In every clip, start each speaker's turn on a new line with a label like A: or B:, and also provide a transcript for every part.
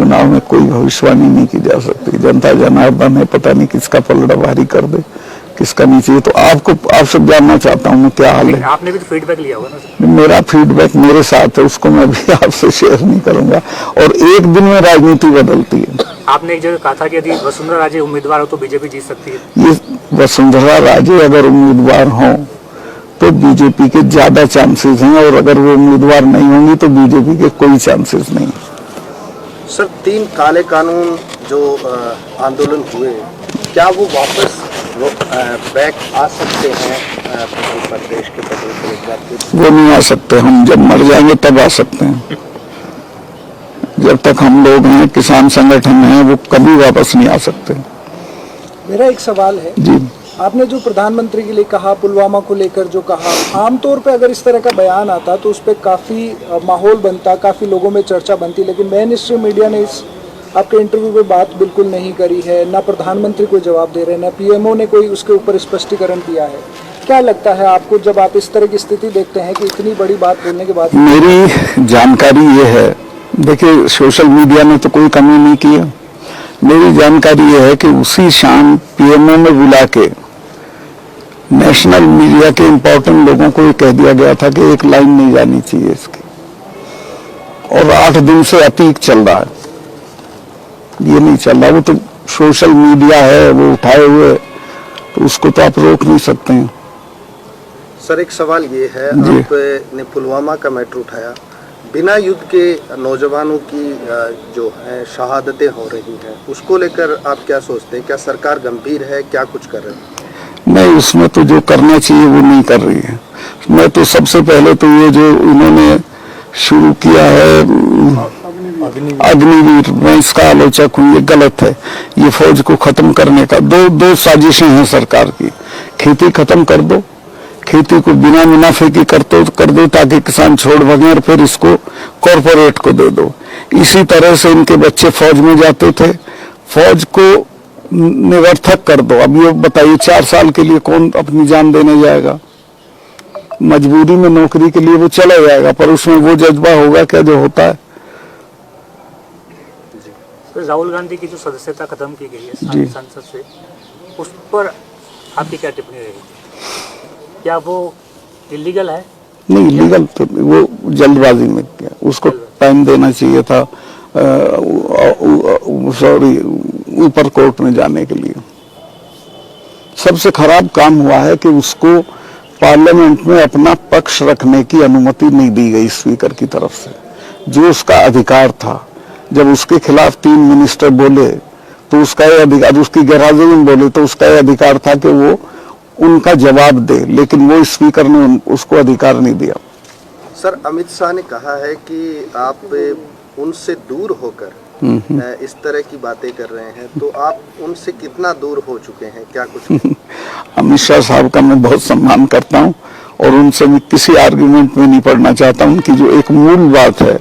A: चुनाव में कोई भविष्यवाणी नहीं की जा सकती। जनता जनार्दन है, पता नहीं किसका पलड़ा भारी कर दे, किसका नीचे। तो आपसे जानना चाहता हूँ मैं क्या हाल है।
B: आपने भी तो फीडबैक लिया होगा ना।
A: मेरा फीडबैक मेरे साथ है, उसको मैं भी आपसे शेयर नहीं करूंगा। और एक दिन में राजनीति बदलती है।
B: आपने एक जगह कहा था कि यदि वसुंधरा राजे उम्मीदवार हो तो बीजेपी जीत सकती है।
A: ये वसुंधरा राजे अगर उम्मीदवार हों तो बीजेपी के ज्यादा चांसेस हैं, और अगर वो उम्मीदवार नहीं होंगी तो बीजेपी के कोई चांसेस नहीं।
C: सर, 3 काले कानून जो आंदोलन हुए, क्या वो वापस बैक आ सकते हैं प्रदेश के प्रदेश?
A: वो नहीं आ सकते। हम जब मर जाएंगे तब आ सकते हैं। जब तक हम लोग हैं, किसान संगठन हैं, वो कभी वापस नहीं आ सकते।
D: मेरा एक सवाल है
A: जी,
D: आपने जो प्रधानमंत्री के लिए कहा, पुलवामा को लेकर जो कहा, आमतौर पे अगर इस तरह का बयान आता तो उस पर काफ़ी माहौल बनता, काफ़ी लोगों में चर्चा बनती, लेकिन मेन स्ट्रीम मीडिया ने इस आपके इंटरव्यू में बात बिल्कुल नहीं करी है। ना प्रधानमंत्री कोई जवाब दे रहे हैं, ना पीएमओ ने कोई उसके ऊपर स्पष्टीकरण दिया है। क्या लगता है आपको जब आप इस तरह की स्थिति देखते हैं कि इतनी बड़ी बात बोलने के बाद?
A: मेरी जानकारी ये है, देखिए सोशल मीडिया ने तो कोई कमी नहीं किया। मेरी जानकारी ये है कि उसी शाम पीएमओ में बुला के नेशनल मीडिया के इंपॉर्टेंट लोगों को ये कह दिया गया था कि एक लाइन नहीं जानी चाहिए इसकी, और 8 दिन से अतीक चल रहा है। ये नहीं चल रहा, वो तो सोशल मीडिया है, वो उठाए हुए, तो उसको तो आप रोक नहीं सकते हैं।
C: सर, एक सवाल ये है, आपने पुलवामा का मैटर उठाया, बिना युद्ध के नौजवानों की जो है शहादतें हो रही हैं, उसको लेकर आप क्या सोचते हैं? क्या सरकार गंभीर है? क्या कुछ कर रही है?
A: नहीं, उसमें तो जो करना चाहिए वो नहीं कर रही है। मैं तो सबसे पहले तो ये जो इन्होंने शुरू किया है अग्निवीर, मैं इसका आलोचक हूँ। ये गलत है। ये फौज को खत्म करने का दो साजिशें हैं सरकार की। खेती खत्म कर दो, खेती को बिना मुनाफे की कर दो ताकि किसान छोड़ भागे, और फिर इसको कॉरपोरेट को दे दो। इसी तरह से इनके बच्चे फौज में जाते थे, फौज को निरर्थक कर दो। अब ये बताइए 4 साल के लिए कौन अपनी जान देने जाएगा? मजबूरी में नौकरी के लिए वो चला जाएगा, पर उसमें वो जज्बा होगा क्या जो होता है?
B: राहुल गांधी की जो सदस्यता खत्म की गई है संसद से, उस पर आपकी क्या टिप्पणी रहेगी? क्या वो इलीगल है? नहीं,
A: इलीगल तो वो जल्दबाजी में किया, उसको टाइम देना चाहिए था ऊपर कोर्ट में जाने के लिए। सबसे खराब काम हुआ है कि उसको पार्लियामेंट में अपना पक्ष रखने की अनुमति नहीं दी गई स्पीकर की तरफ से, जो उसका अधिकार था। जब उसके खिलाफ 3 मिनिस्टर बोले तो उसका यह अधिकार, उसकी गैरहाजिरी में बोले तो उसका यह अधिकार था कि वो उनका जवाब दे, लेकिन वो स्पीकर ने उसको अधिकार नहीं दिया।
C: सर, अमित शाह ने कहा है कि आप उनसे दूर होकर इस तरह की बातें कर रहे हैं, तो आप उनसे कितना दूर हो चुके हैं? क्या कुछ?
A: अमित शाह साहब का मैं बहुत सम्मान करता हूं, और उनसे मैं किसी आर्गुमेंट में नहीं पड़ना चाहता। उनकी जो एक मूल बात है,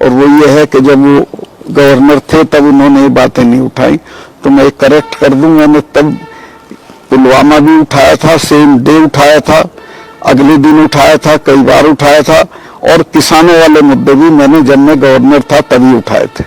A: और वो ये है कि जब वो गवर्नर थे तब उन्होंने ये बातें नहीं उठाई, तो मैं करेक्ट कर दूं। मैंने तब पुलवामा भी उठाया था, सेम डे उठाया था, अगले दिन उठाया था, कई बार उठाया था, और किसानों वाले मुद्दे भी मैंने जब मैं गवर्नर था तभी उठाए थे।